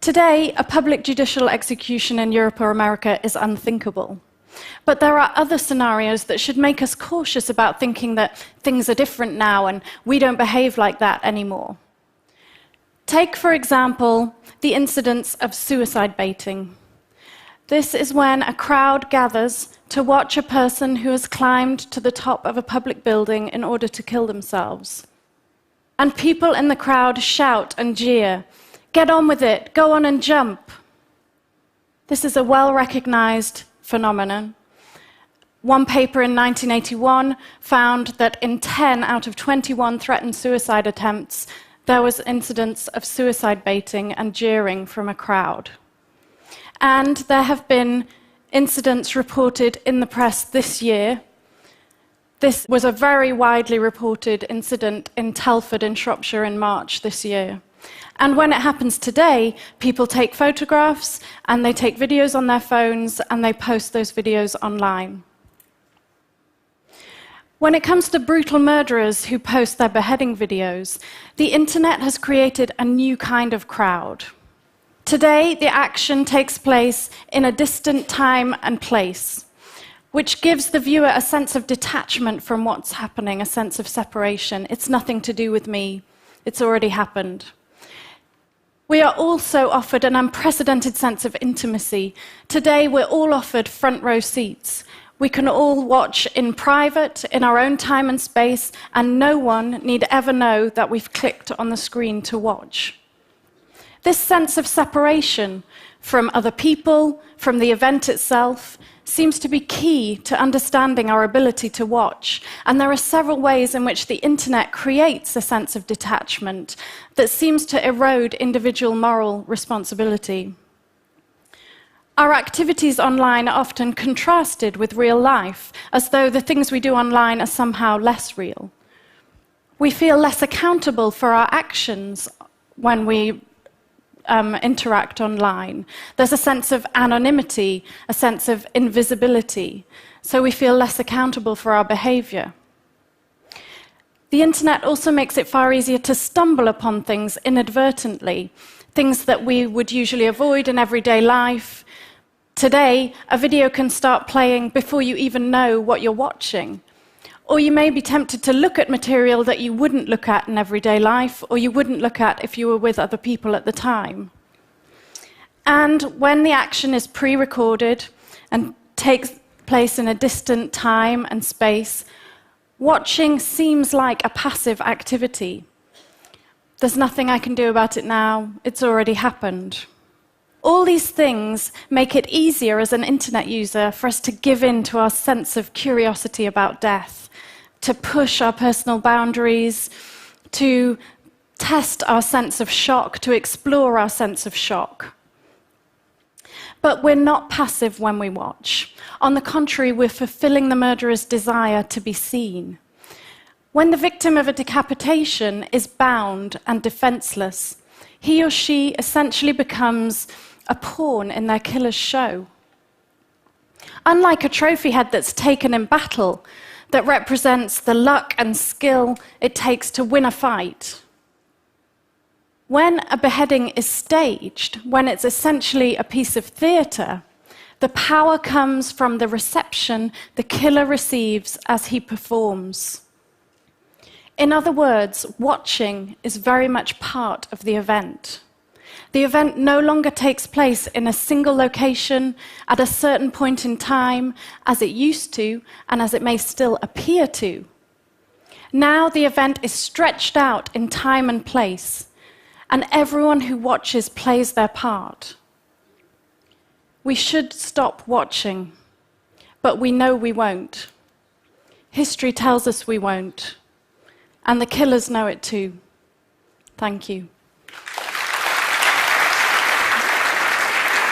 Today, a public judicial execution in Europe or America is unthinkable. But there are other scenarios that should make us cautious about thinking that things are different now and we don't behave like that anymore. Take, for example, the incidence of suicide baiting. This is when a crowd gathers to watch a person who has climbed to the top of a public building in order to kill themselves. And people in the crowd shout and jeer, "Get on with it, go on and jump." This is a well-recognized phenomenon. One paper in 1981 found that in 10 out of 21 threatened suicide attempts, there was incidents of suicide baiting and jeering from a crowd. And there have been incidents reported in the press this year. This was a very widely reported incident in Telford in Shropshire in March this year. And when it happens today, people take photographs and they take videos on their phones and they post those videos online. When it comes to brutal murderers who post their beheading videos, the internet has created a new kind of crowd. Today, the action takes place in a distant time and place, which gives the viewer a sense of detachment from what's happening, a sense of separation. It's nothing to do with me. It's already happened. We are also offered an unprecedented sense of intimacy. Today, we're all offered front row seats. We can all watch in private, in our own time and space, and no one need ever know that we've clicked on the screen to watch. This sense of separation from other people, from the event itself, seems to be key to understanding our ability to watch. And there are several ways in which the internet creates a sense of detachment that seems to erode individual moral responsibility. Our activities online are often contrasted with real life, as though the things we do online are somehow less real. We feel less accountable for our actions when we interact online. There's a sense of anonymity, a sense of invisibility, so we feel less accountable for our behavior. The internet also makes it far easier to stumble upon things inadvertently, things that we would usually avoid in everyday life. Today, a video can start playing before you even know what you're watching. Or you may be tempted to look at material that you wouldn't look at in everyday life, or you wouldn't look at if you were with other people at the time. And when the action is pre-recorded and takes place in a distant time and space, watching seems like a passive activity. There's nothing I can do about it now, it's already happened. All these things make it easier as an internet user for us to give in to our sense of curiosity about death, to push our personal boundaries, to test our sense of shock, to explore our sense of shock. But we're not passive when we watch. On the contrary, we're fulfilling the murderer's desire to be seen. When the victim of a decapitation is bound and defenseless, he or she essentially becomes a pawn in their killer's show. Unlike a trophy head that's taken in battle, that represents the luck and skill it takes to win a fight. When a beheading is staged, when it's essentially a piece of theatre, the power comes from the reception the killer receives as he performs. In other words, watching is very much part of the event. The event no longer takes place in a single location at a certain point in time, as it used to, and as it may still appear to. Now the event is stretched out in time and place, and everyone who watches plays their part. We should stop watching, but we know we won't. History tells us we won't, and the killers know it too. Thank you.